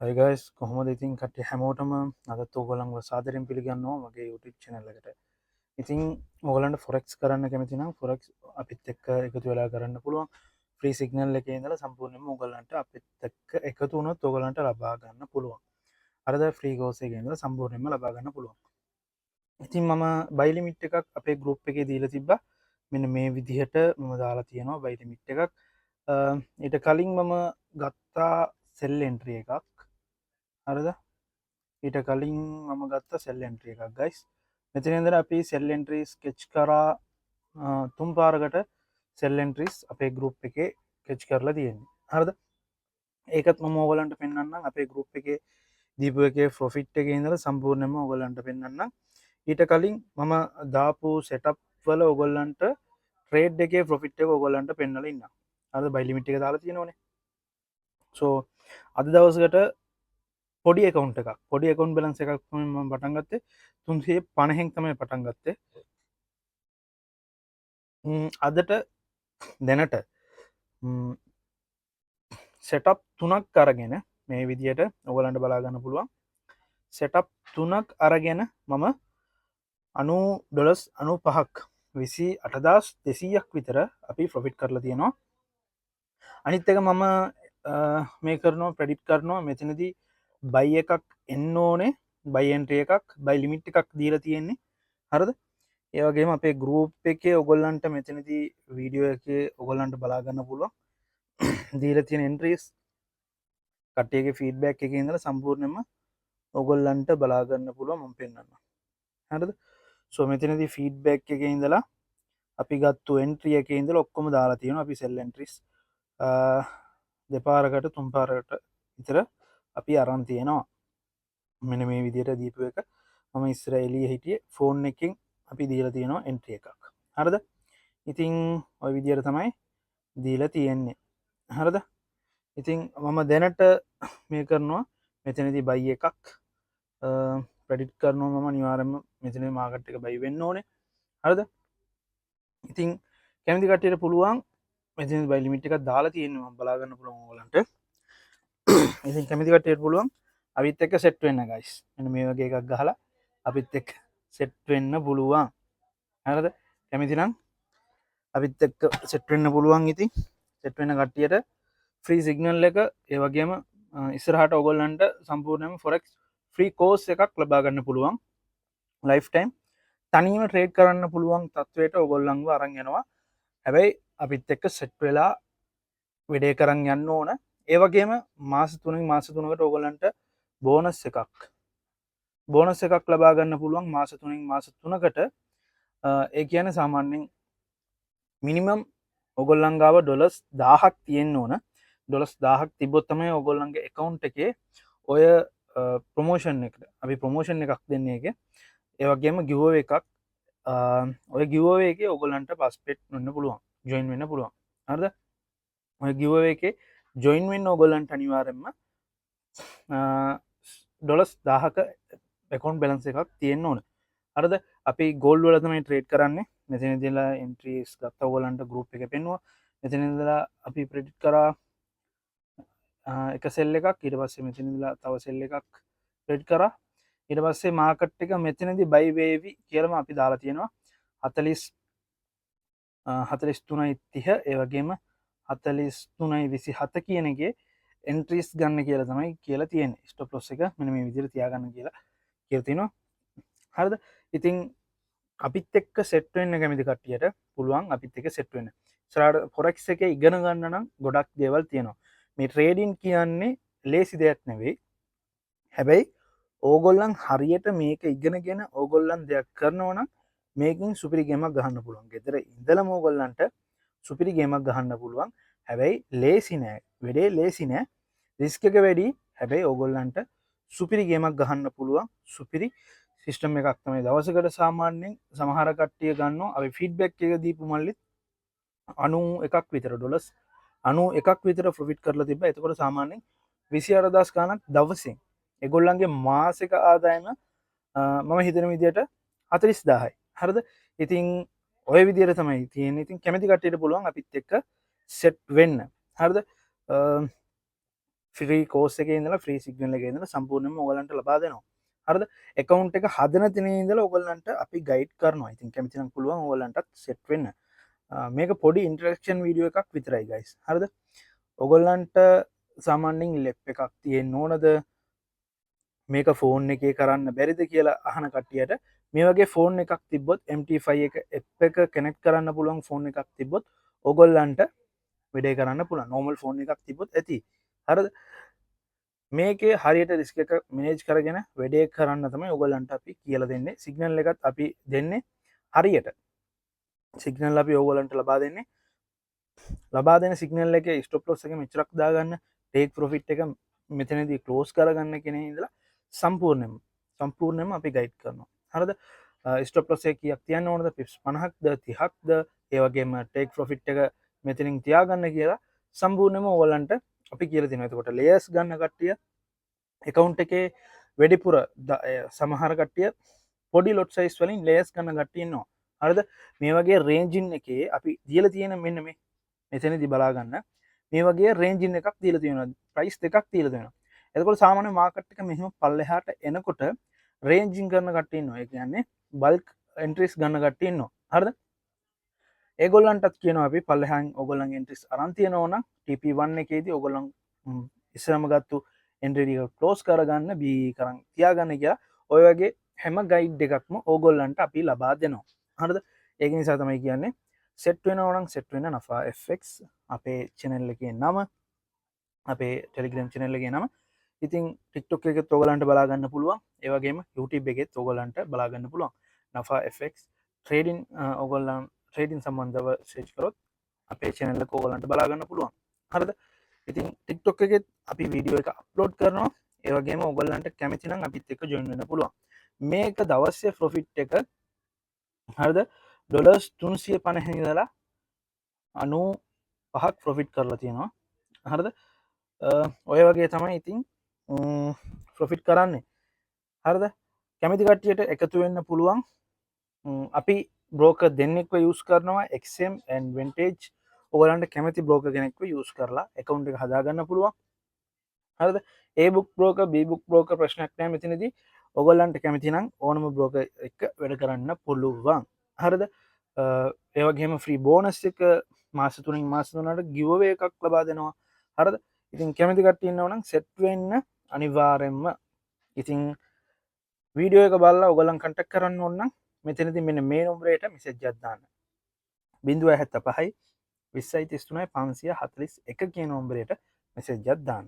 Hi guys, කොහොමද ඉතින් කට්ටිය හැමෝටම අදත් ඕගොල්ලන්ව සාදරයෙන් පිළිගන්නවා මගේ YouTube channel එකට. ඉතින් ඕගොල්ලන්ට forex කරන්න කැමති නම් forex අපිත් එක්ක එකතු වෙලා කරන්න පුළුවන්. free signal එකේ ඉඳලා සම්පූර්ණයෙන්ම ඕගොල්ලන්ට අපිත් එක්ක එකතු වුණොත් ඕගොල්ලන්ට ලබා ගන්න පුළුවන්. අරද free course එකේ ඉඳලා සම්පූර්ණයෙන්ම ලබා ගන්න පුළුවන්. ඉතින් මම buy limit එකක් අපේ group එකේ දීලා තිබ්බා. මෙන්න මේ විදිහට මම දාලා තියෙනවා buy limit එකක්. ඊට කලින් මම ගත්තා sell entry එකක්. හරිද? ඊට කලින් මම ගත්ත සෙල් එන්ට්‍රි එකක් ගයිස්. මෙතන ඉඳලා අපි සෙල් එන්ට්‍රි ස්කෙච් කරා තුන් පාරකට සෙල් එන්ට්‍රීස් අපේ ගෲප් එකේ ස්කෙච් කරලා තියෙන්නේ. හරිද? ඒකත් මම ඕගලන්ට පෙන්වන්නම් අපේ ගෲප් එකේ දීපු එකේ ප්‍රොෆිට් එකේ ඉඳලා සම්පූර්ණයෙන්ම ඕගලන්ට පෙන්වන්නම්. ඊට කලින් මම දාපු සෙටප් වල ඕගලන්ට ට්‍රේඩ් එකේ ප්‍රොෆිට් එක ඕගලන්ට පෙන්වලා ඉන්නම්. හරිද? බයි ලිමිට් එක දාලා තියෙනවනේ. සෝ අද දවසකට පොඩි එකකවුන්් එකක් පොඩි එකකවුන් බලන්ස එකක් ම පටන් ගත්තේ 350න් තමයි පටන් ගත්තේ. අදට දැනට සෙටප් තුනක් අරගෙන මේ විදියට ඔගලන්ට බලාගන්න පුළුවන්. සෙටප් තුනක් අරගෙන මම $90 විසි අටදස් 200ක් විතර අපි ප්‍රොෆිට් කරලා තියෙනවා. අනිත් එක මම මේ කරනවා ප්‍රඩිට් කරනවා මෙතනදී බයි එකක් එන්න ඕනේ බයින්ට්‍රිය එකක් බයි ලිමිට් එකක් දීලා තියෙන්නේ. හරිද? ඒවගේම අපේ ගරුප් එකේ ඔගොල්ලන්ට මෙතනදී වීඩියෝ එක ඔගොල්ලන්ට බලාගන්න පුළුවන් දීල තියෙන එන්ට්‍රීස් කට්ටේගේ ෆීඩ්බැක් එක ඉඳලා සම්පූර්ණයම ඔගොල්ලන්ට බලාගන්න පුළුව මම පෙන්න්න. හරිද? සෝ මෙතනදී ෆීඩ්බැක් එක ඉඳලා අපි ගත්තු එන්ට්‍රිය එක ඉඳල ඔක්කොම දාලා තියෙන අපි සෙල් එන්ට්‍රිස් දෙපාරකට තුම්පාරට විතර අපි අරන් තියෙනවා. මෙන මේ විදියට දීපු එක මම ඉස්රේලිය හිටිය ෆෝන් එකින් අපි දීල තියෙනවා එන්ට්‍රිය එකක්. හරද? ඉතිං ඔය විදියට තමයි දීල තියෙන්නේ. හරද? ඉතිං මම දැනට මේ කරනවා මෙතනති බයි එකක් ප්‍රඩිට් කරනවා මම නිවාරම මෙතන මාගට් එක බයි වෙන්න ඕනේ. හරද? ඉතිං කැමති කටයට පුළුවන් මෙති බයිලිමිට් එකක් දාලා තියෙනවා බලාගන්න පුළුවන් ලන්ට. ඉතින් කැමති කටයට පුළුවන් අපිත් එක්ක සෙට් වෙන්න ගයිස්. එන මේ වගේ එකක් ගහලා අපිත් එක්ක සෙට් වෙන්න පුළුවන්. හරිද? කැමති නම් අපිත් එක්ක සෙට් වෙන්න පුළුවන්. ඉතින් සෙට් වෙන කට්ටියට ෆ්‍රී සිග්නල් එක ඒ වගේම ඉස්සරහට ඔයගොල්ලන්ට සම්පූර්ණයෙන්ම forex ෆ්‍රී කෝස් එකක් ලබා ගන්න පුළුවන්. ලයිෆ් ටයිම් තනියම ට්‍රේඩ් කරන්න පුළුවන් තත්වයට ඔයගොල්ලන්ව අරන් යනවා. හැබැයි අපිත් එක්ක සෙට් වෙලා වැඩේ කරන් යන්න ඕන. ඒ වගේම මාස 3න් මාස 3කට ඔයගොල්ලන්ට බෝනස් එකක් ලබා ගන්න පුළුවන් මාස 3න් මාස 3කට. ඒ කියන්නේ සාමාන්‍යයෙන් මිනිමම් ඔගොල්ලන් ගාව ඩොලර්ස් 1000ක් තියෙන්න ඕන. ඩොලර්ස් 1000ක් තිබ්බොත් තමයි ඔයගොල්ලන්ගේ account එකේ ඔය ප්‍රොමෝෂන් එකට අපි ප්‍රොමෝෂන් එකක් දෙන්නේ එක. ඒ වගේම giveaway එකක් ඔය giveaway එකේ ඔයගොල්ලන්ට පාස්පෝර්ට් වෙන්න පුළුවන්. ජොයින් වෙන්න පුළුවන්. හරිද? ඔය giveaway එකේ ජොයින් වෙන්න ඔයගොල්ලන්ට අනිවාර්යයෙන්ම ඩොලර්ස් 1000ක account balance එකක් තියෙන්න ඕන. හරිද? අපි ගෝල්ඩ් වල තමයි ට්‍රේඩ් කරන්නේ. මෙතන ඉඳලා එන්ට්‍රීස් ගත්තා ඔයගොල්ලන්ට ගෲප් එකේ පෙන්නුවා. මෙතන ඉඳලා අපි ප්‍රෙඩිට් කරා එක සෙල් එකක්. ඊට පස්සේ මෙතන ඉඳලා තව සෙල් එකක් ප්‍රෙඩිට් කරා. ඊට පස්සේ මාකට් එක මෙතනදී බයි වේවි කියලාම අපි දාලා තියෙනවා 43.30 ඒ වගේම 43.27 කියන එකේ එන්ට්‍රීස් ගන්න කියලා තමයි කියලා තියෙන්නේ. ස්ටොප් ලොස් එක මෙන්න මේ විදිහට තියාගන්න කියලා තිනවා. හරිද? ඉතින් අපිත් එක්ක සෙට් වෙන්න කැමති කට්ටියට පුළුවන් අපිත් එක්ක සෙට් වෙන්න. ඉස්සරහට forex එක ඉගෙන ගන්න නම් ගොඩක් දේවල් තියෙනවා. මේ ට්‍රේඩින් කියන්නේ ලේසි දෙයක් නෙවෙයි. හැබැයි ඕගොල්ලන් හරියට මේක ඉගෙනගෙන ඕගොල්ලන් දෙයක් කරනවා නම් මේකින් සුපිරි ගේමක් ගහන්න පුළුවන්. ගෙදර ඉඳලම ඕගොල්ලන්ට සුපිරි ගේමක් ගහන්න පුළුවන්. හැබැයි ලේසි නෑ. වැඩේ ලේසි නෑ. රිස්ක් එක වැඩි. හැබැයි ඕගොල්ලන්ට සුපිරි ගේමක් ගහන්න පුළුවන්. සුපිරි සිස්ටම් එකක් තමයි. දවසකට සාමාන්‍යයෙන් සමහර කට්ටිය ගන්නවා. අපි ෆීඩ්බැක් එක දීපු මල්ලිත් 91ක් විතර ඩොලර්ස් 91ක් විතර ප්‍රොෆිට් කරලා තිබ්බා. එතකොට සාමාන්‍යයෙන් 24000 ගණක් දවසින් ඒගොල්ලන්ගේ මාසික ආදායම මම හිතන විදිහට 40000යි. හරිද? ඉතින් ඔය විදිහට තමයි තියෙන්නේ. ඉතින් කැමති කට්ටියට පුළුවන් අපිත් එක්ක සෙට් වෙන්න. හරිද? ෆ්‍රී කෝස් එකේ ඉඳලා ෆ්‍රී සිග්නල් එකේ ඉඳලා සම්පූර්ණයෙන්ම ඔයගලන්ට ලබා දෙනවා. හරිද? account එක හදන තැනේ ඉඳලා ඔයගලන්ට අපි ගයිඩ් කරනවා. ඉතින් කැමති නම් පුළුවන් ඔයගලන්ටත් සෙට් වෙන්න. මේක පොඩි ඉන්ටරැක්ෂන් වීඩියෝ එකක් විතරයි guys. හරිද? ඔයගලන්ට සාමාන්‍යයෙන් ලෙප් එකක් තියෙන්න ඕනද? මේක ෆෝන් එකේ කරන්න බැරිද කියලා අහන කට්ටියට මේ වගේ ෆෝන් එකක් තිබ්බොත් MT5 එක app එක කනෙක්ට් කරන්න පුළුවන් ෆෝන් එකක් තිබ්බොත් ඔයගොල්ලන්ට වැඩේ කරන්න පුළුවන්. normal ෆෝන් එකක් තිබ්බොත් ඇති. හරිද? මේකේ හරියට රිස්ක් එක මැනේජ් කරගෙන වැඩේ කරන්න තමයි ඔයගොල්ලන්ට අපි කියලා දෙන්නේ. සිග්නල් එකත් අපි දෙන්නේ හරියට. සිග්නල් අපි ඔයගොල්ලන්ට ලබා දෙන්නේ. ලබා දෙන සිග්නල් එකේ ස්ටොප් ලොස් එක මෙච්චරක් දාගන්න, ටේක් ප්‍රොෆිට් එක මෙතනදී ක්ලෝස් කරගන්න කියන ඉඳලා සම්පූර්ණයෙන්ම අපි ගයිඩ් කරනවා. හරිද? ස්ටොප් ලොස් එක කීයක් තියන්න ඕනද? පිප්ස් 50ක්ද 30ක්ද? ඒ වගේම ටේක් ප්‍රොෆිට් එක මෙතනින් තියාගන්න කියලා සම්පූර්ණයෙන්ම ඔයගොල්ලන්ට අපි කියලා දෙනවා. එතකොට ලේයර්ස් ගන්න කට්ටිය account එකේ වැඩිපුර සමහර කට්ටිය පොඩි ලොට් සයිස් වලින් ලේයර්ස් ගන්න කට්ටිය ඉන්නවා. හරිද? මේ වගේ රේන්ජින් එකේ අපි දීලා තියෙන මෙන්න මේ මෙතනදී බලා ගන්න මේ වගේ රේන්ජින් එකක් දීලා තියෙනවා. ප්‍රයිස් දෙකක් දීලා තියෙනවා. එතකොට සාමාන්‍ය මාකට් එක මෙහෙම පල්ලෙහාට එනකොට රේන්ජින් කරන කට්ටිය ඉන්නවා. ඒ කියන්නේ බල්ක් එන්ට්‍රීස් ගන්න කට්ටිය ඉන්නවා. හරිද? ඒගොල්ලන්ටත් කියනවා අපි පල්ලෙහාන් ඔයගොල්ලන්ගේ එන්ට්‍රීස් අරන් තියනවා නම් TP1 එකේදී ඔයගොල්ලන් ඉස්සරම ගත්තු එන්ට්‍රි එක ක්ලෝස් කරගන්න බී කරන් තියාගන්න කියලා ඔය වගේ හැම ගයිඩ් එකක්ම ඕගොල්ලන්ට අපි ලබා දෙනවා. හරිද? ඒක නිසා තමයි කියන්නේ සෙට් වෙනවා නම් සෙට් වෙන්න නෆා FX අපේ channel එකේ නම, අපේ Telegram channel එකේ නම. ඉතින් TikTok එකෙත් ඔයගලන්ට බලා ගන්න පුළුවන්. ඒ වගේම YouTube එකෙත් ඔයගලන්ට බලා ගන්න පුළුවන්. නෆා FX ට්‍රේඩින් ඔයගොල්ලන් ට්‍රේඩින් සම්බන්ධව සර්ච් කරොත් අපේ channel එක ඔයගලන්ට බලා ගන්න පුළුවන්. හරිද? ඉතින් TikTok එකෙත් අපි වීඩියෝ එක අප්ලෝඩ් කරනවා. ඒ වගේම ඔයගලන්ට කැමති නම් අපිත් එක්ක ජොයින් වෙන්න පුළුවන්. මේක දවසේ ප්‍රොෆිට් එක හරිද? ඩොලර්ස් 350 ඉඳලා 95ක් ප්‍රොෆිට් කරලා තියෙනවා. හරිද? ඔය වගේ තමයි ඉතින් ප්‍රොෆිට් කරන්නේ. හරිද? කැමති කට්ටියට එකතු වෙන්න පුළුවන්. අපි බ්‍රෝකර් දෙන්නෙක්ව යූස් කරනවා XM and Vantage. ඔයගලන්ට කැමති බ්‍රෝකර් කෙනෙක්ව යූස් කරලා account එක හදාගන්න පුළුවන්. හරිද? A book broker B book broker ප්‍රශ්නයක් නැහැ මෙතනදී. ඔයගලන්ට කැමති නම් ඕනම බ්‍රෝකර් එක්ක වැඩ කරන්න පුළුවන්. හරිද? ඒ වගේම ෆ්‍රී බෝනස් එක මාස 3න් මාස 3කට giveaway එකක් ලබා දෙනවා. හරිද? ඉතින් කැමති කට්ටිය ඉන්නවා නම් සෙට් වෙන්න අනිවාර්යෙන්ම. ඉතින් වීඩියෝ එක බලලා ඔයගලන් කන්ටැක්ට් කරන්න ඕන නම් මෙතනදී මෙන්න මේ නම්බරයට මෙසේජ් එකක් දාන්න. 075 20 33 541 කියන නම්බරයට මෙසේජ් එකක් දාන්න.